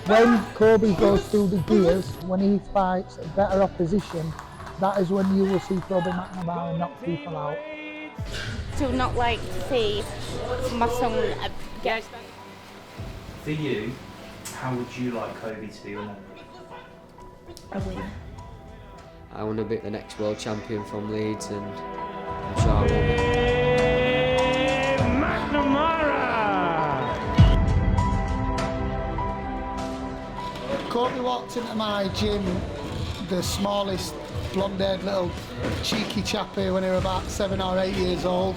When Koby goes through the gears, when he fights better opposition, that is when you will see Koby McNamara knock people out. To not like see my son get. For you, how would you like Koby to be remembered? A win. I want to be the next world champion from Leeds, and I'm sure I will be. McNamara! Koby walked into my gym, the smallest blonde-haired little cheeky chappy when he was about 7 or 8 years old.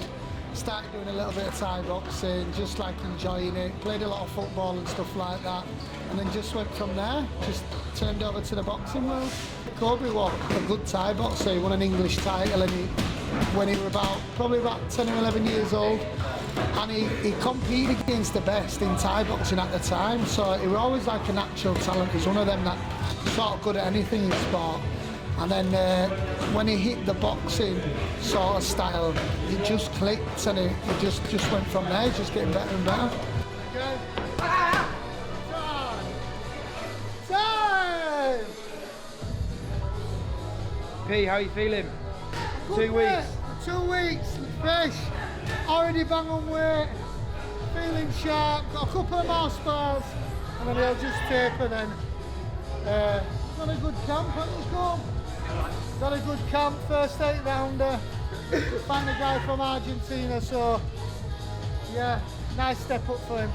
Started doing a little bit of Thai boxing, just like enjoying it, played a lot of football and stuff like that, and then just went from there, just turned over to the boxing world. Koby was a good Thai boxer, he won an English title when he was probably about 10 or 11 years old, and he competed against the best in Thai boxing at the time, so he was always like a natural talent. He's one of them that sort of good at anything in sport. And then when he hit the boxing sort of style, it just clicked, and he just went from there, just getting better and better. Okay. Time! P, how are you feeling? Good 2 weeks. 2 weeks, fresh, already bang on weight, feeling sharp, got a couple of more spars, and then he'll just taper then. Got a good camp, haven't you, Cole? Got a good camp, first 8 rounder. Find a guy from Argentina, so yeah, nice step up for him.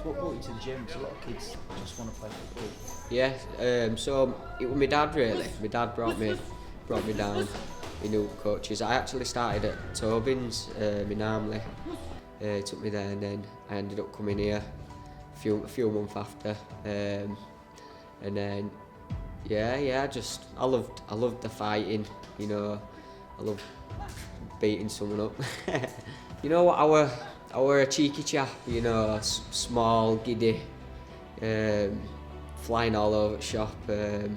What brought you to the gym? Because a lot of kids just want to play football. Yeah, so it was my dad really. My dad brought me down. He knew coaches. I actually started at Tobin's, my Namley. He took me there, and then I ended up coming here a few months after. And then I loved the fighting. You know, I love beating someone up. You know what? I were a cheeky chap, you know, small, giddy, flying all over the shop. But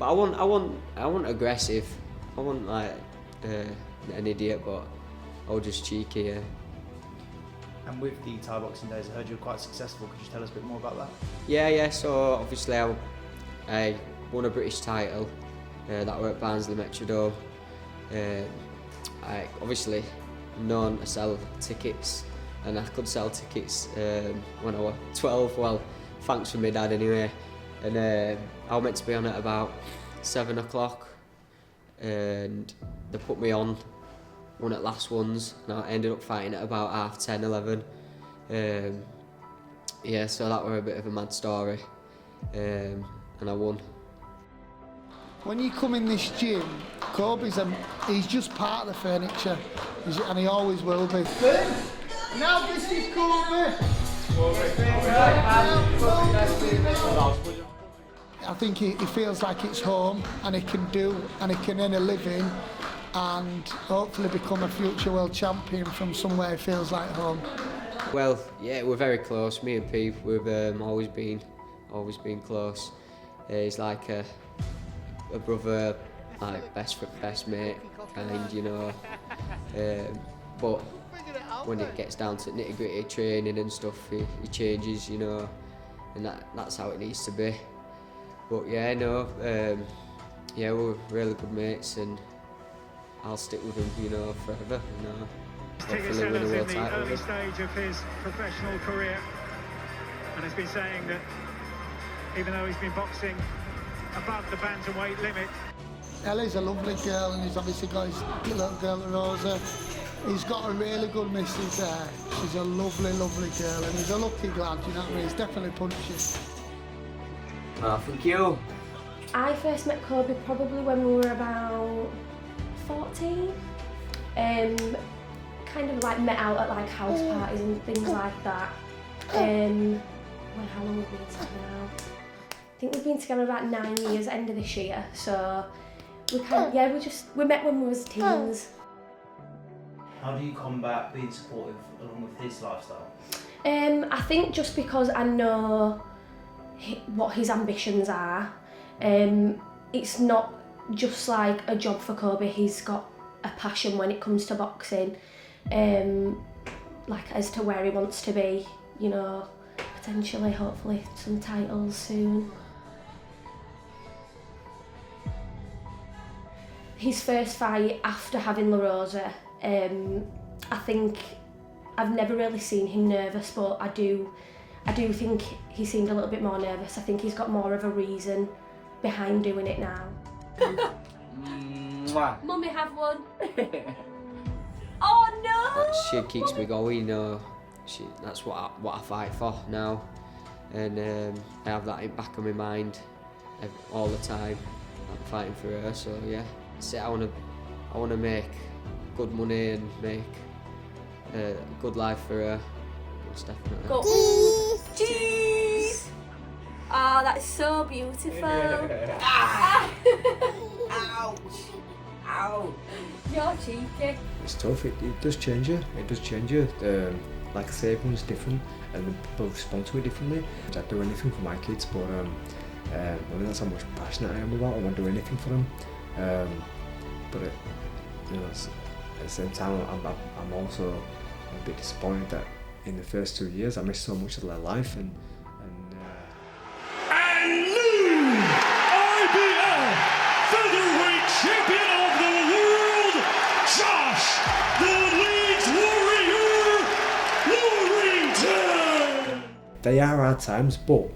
I wasn't aggressive. I wasn't like an idiot, but I was just cheeky. Yeah. And with the Thai boxing days, I heard you were quite successful. Could you tell us a bit more about that? Yeah. So obviously I won a British title. That were at Barnsley Metrodome. I obviously known to sell tickets, and I could sell tickets when I was 12. Well, thanks for my dad anyway. And I was meant to be on at about 7 o'clock, and they put me on one at last ones, and I ended up fighting at about 10:30, 11. So that were a bit of a mad story, and I won. When you come in this gym, he's just part of the furniture, and he always will be. Now this is Koby. I think he feels like it's home, and he can earn a living, and hopefully become a future world champion from somewhere he feels like home. Well, yeah, we're very close. Me and Pete, we've always been close. He's like a brother, like best mate, kind, you know. But when it gets down to nitty-gritty training and stuff, he changes, you know, and that's how it needs to be. But yeah, we're really good mates, and I'll stick with him, you know, forever. You know, hopefully win a world title. In the early stage of his professional career, and has been saying that even though he's been boxing above the bantamweight limit. Ellie's a lovely girl, and he's obviously got his little girl Rosa. He's got a really good missus there. She's a lovely, lovely girl, and he's a lucky lad, you know what I mean? He's definitely punchy. Oh, thank you. I first met Koby probably when we were about 14. Kind of like met out at like house parties and things like that. How long have we been together now? I think we've been together about 9 years, end of this year. So we met when we was teens. How do you combat being supportive along with his lifestyle? I think just because I know what his ambitions are, it's not just like a job for Koby. He's got a passion when it comes to boxing, like as to where he wants to be, you know, potentially, hopefully, some titles soon. His first fight after having La Rosa, I think I've never really seen him nervous, but I do think he seemed a little bit more nervous. I think he's got more of a reason behind doing it now. Mummy, have one. Oh no! She keeps me going, you know. That's what I fight for now, and I have that in the back of my mind all the time. I'm fighting for her, so yeah. That's it. I want to make good money and make a good life for her. Most definitely. Go. Cheese! Oh, that's so beautiful. Ouch! Ow! You're cheeky. It's tough, it does change you, like I say, everyone's different and people respond to it differently. I'd do anything for my kids, but I mean, that's how much passionate I am about. I want to do anything for them, but you know, at the same time, I'm also a bit disappointed that in the first 2 years I missed so much of their life and new IBF featherweight champion of the world, Josh the Leeds Warrior Warrington. they are hard times, but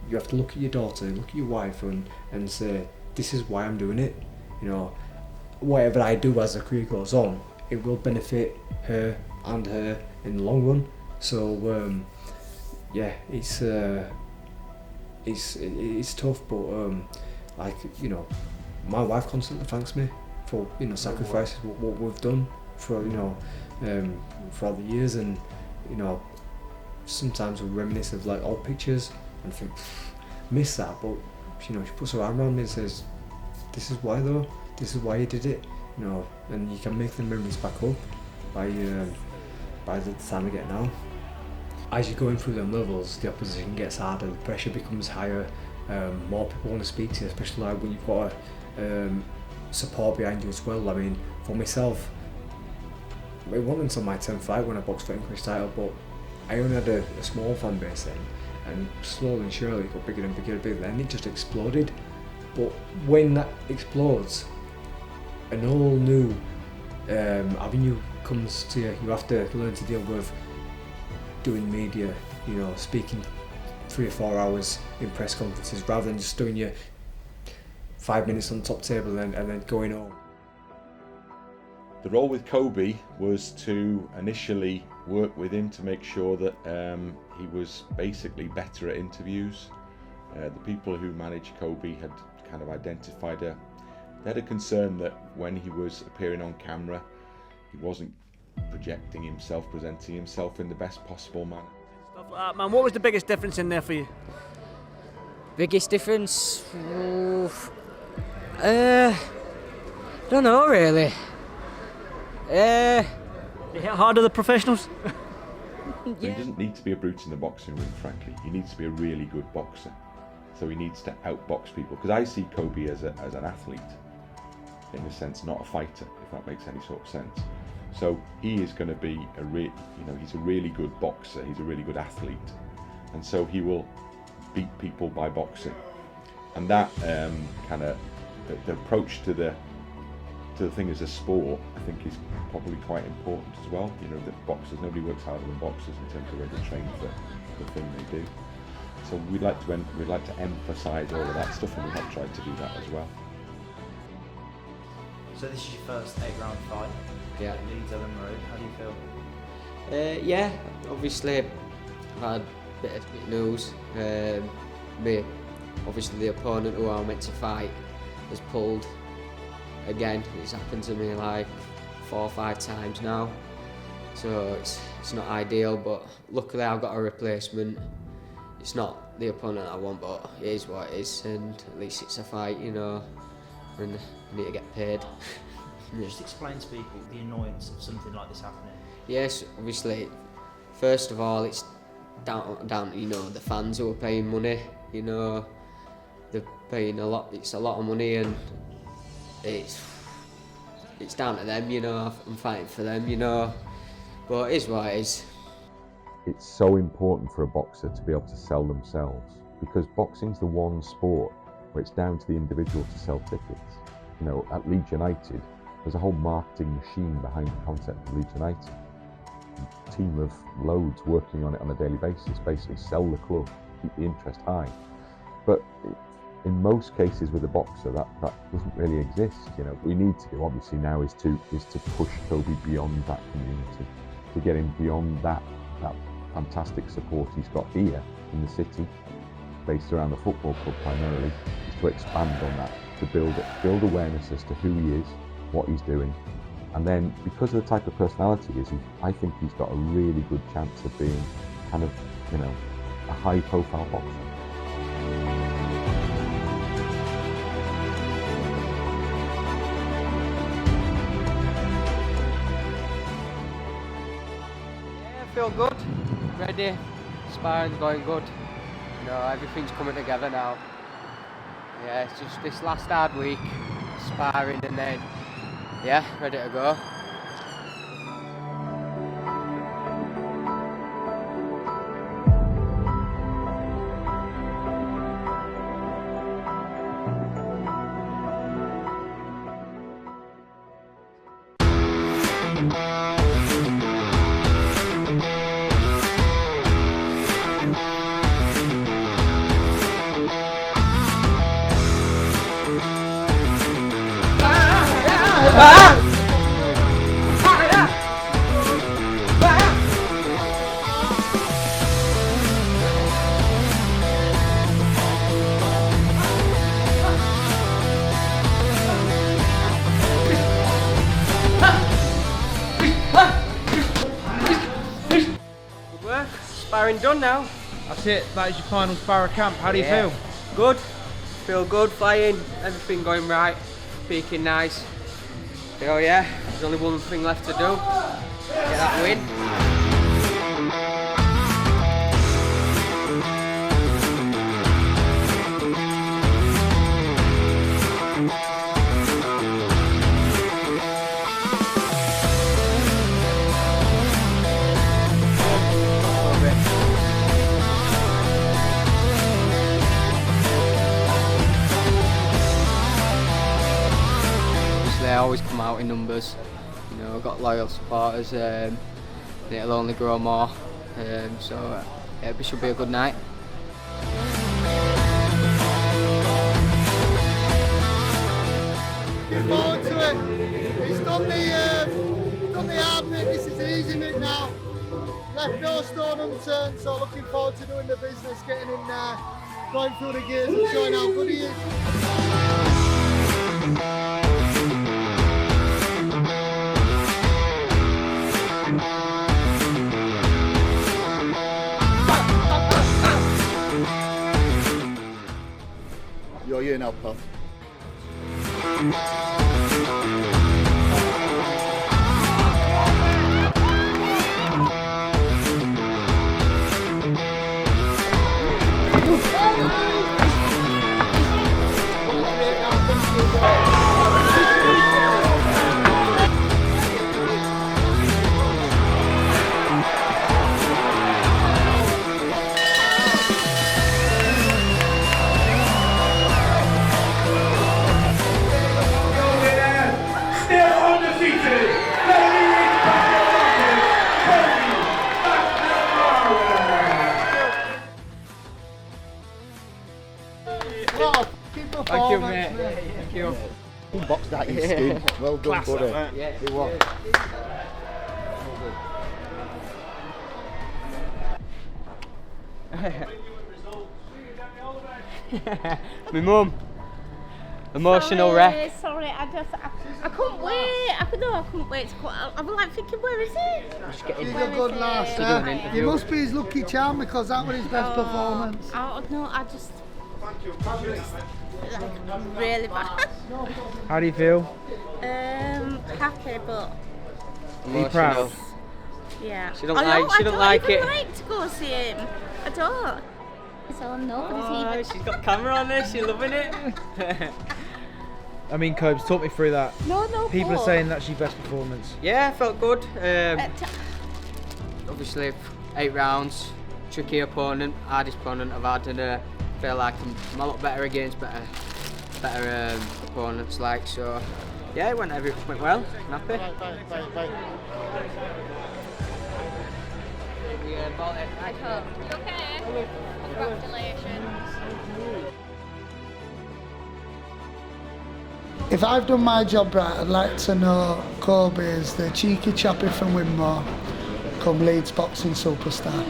you have to look at your daughter, look at your wife and say, this is why I'm doing it. You know, whatever I do as the career goes on, it will benefit her and her in the long run. So yeah, it's tough, but like, you know, my wife constantly thanks me for, you know, sacrifices what we've done for, you know, throughout the years, and you know, sometimes we reminisce of like old pictures and think, miss that, but you know, she puts her arm around me and says, this is why though, this is why you did it, you know, and you can make the memories back up by the time we get now. As you're going through them levels, the opposition gets harder, the pressure becomes higher, more people want to speak to you, especially like when you've got support behind you as well. I mean, for myself, it wasn't until my 10th fight when I boxed for English title, but I only had a small fan base then, and slowly and surely it got bigger and bigger and bigger, then it just exploded. But when that explodes, an all new avenue comes to you. You have to learn to deal with doing media, you know, speaking 3 or 4 hours in press conferences rather than just doing your 5 minutes on the top table and then going home. The role with Koby was to initially work with him to make sure that he was basically better at interviews. The people who managed Koby had kind of identified they had a concern that when he was appearing on camera, he wasn't projecting himself, presenting himself in the best possible manner. Stuff like that, man. What was the biggest difference in there for you? Biggest difference? Don't know really. You hit harder than professionals? So he doesn't need to be a brute in the boxing ring, frankly. He needs to be a really good boxer. So he needs to outbox people. Because I see Koby as an athlete, in a sense, not a fighter, if that makes any sort of sense. So he is going to be he's a really good boxer. He's a really good athlete, and so he will beat people by boxing. And that kind of the approach to the thing as a sport, I think, is probably quite important as well. You know, that boxers, nobody works harder than boxers in terms of where they train for the thing they do. So we'd like to emphasise all of that stuff, and we have tried to do that as well. So this is your first 8-round fight. Yeah. Leeds, Ellen Road. How do you feel? Yeah, obviously I've had a bit of news. Obviously the opponent who I'm meant to fight has pulled again. It's happened to me like 4 or 5 times now, so it's not ideal, but luckily I've got a replacement. It's not the opponent I want, but it is what it is, and at least it's a fight, you know, and I need to get paid. Just explain to people the annoyance of something like this happening. Yes, obviously, first of all, it's down to, you know, the fans who are paying money. You know, they're paying a lot. It's a lot of money, and it's down to them, you know. I'm fighting for them, you know. But it is what it is. It's so important for a boxer to be able to sell themselves, because boxing's the one sport where it's down to the individual to sell tickets. You know, at Leeds United, there's a whole marketing machine behind the concept of Leeds United. A team of loads working on it on a daily basis, basically sell the club, keep the interest high. But in most cases with a boxer, that doesn't really exist. You know, what we need to do obviously now is to push Koby beyond that community, to get him beyond that fantastic support he's got here in the city, based around the football club primarily, is to expand on that, to build awareness as to who he is, what he's doing, and then because of the type of personality he is, I think he's got a really good chance of being kind of, you know, a high-profile boxer. Yeah, I feel good, ready, sparring's going good. You know, everything's coming together now. Yeah, it's just this last hard week, sparring, and then, yeah, ready to go. Sparring done now. That's it, that is your final spar of camp. How do you feel? Good. Feel good, flying, everything going right, peaking nice. So yeah, there's only one thing left to do. Get that win. I always come out in numbers, you know, I've got loyal supporters, and it'll only grow more, so yeah, it should be a good night. Looking forward to it. He's done the hard bit, this is the easy bit now. Left no stone unturned, so looking forward to doing the business, getting in there, going through the gears and showing how good he is. You're here now, pal. Thank you, mate. Thank you. Box that in skin. Well done, buddy. Yeah, it was. My mum. Emotional wreck. Sorry, I couldn't wait. I couldn't wait to come. I was like thinking, where is he? He's a good lass. He must be his lucky charm because that was his best performance. Oh no, I just like really bad. How do you feel? Happy, but are you proud? yeah. She don't like it. I don't like to go see him. I don't. So nobody's even. She's got camera on there. She's loving it. I mean, Cobes, talk me through that. No, People are go. saying that's your best performance. Yeah, I felt good. Obviously, 8 rounds, tricky opponent, hardest opponent I've had, and I feel like I'm a lot better against better opponents. Like so, yeah, it went well. I'm happy. Yeah, bought it. Right home. You okay? Congratulations. If I've done my job right, I'd like to know Koby is the cheeky chappy from Winmore, come Leeds boxing superstar.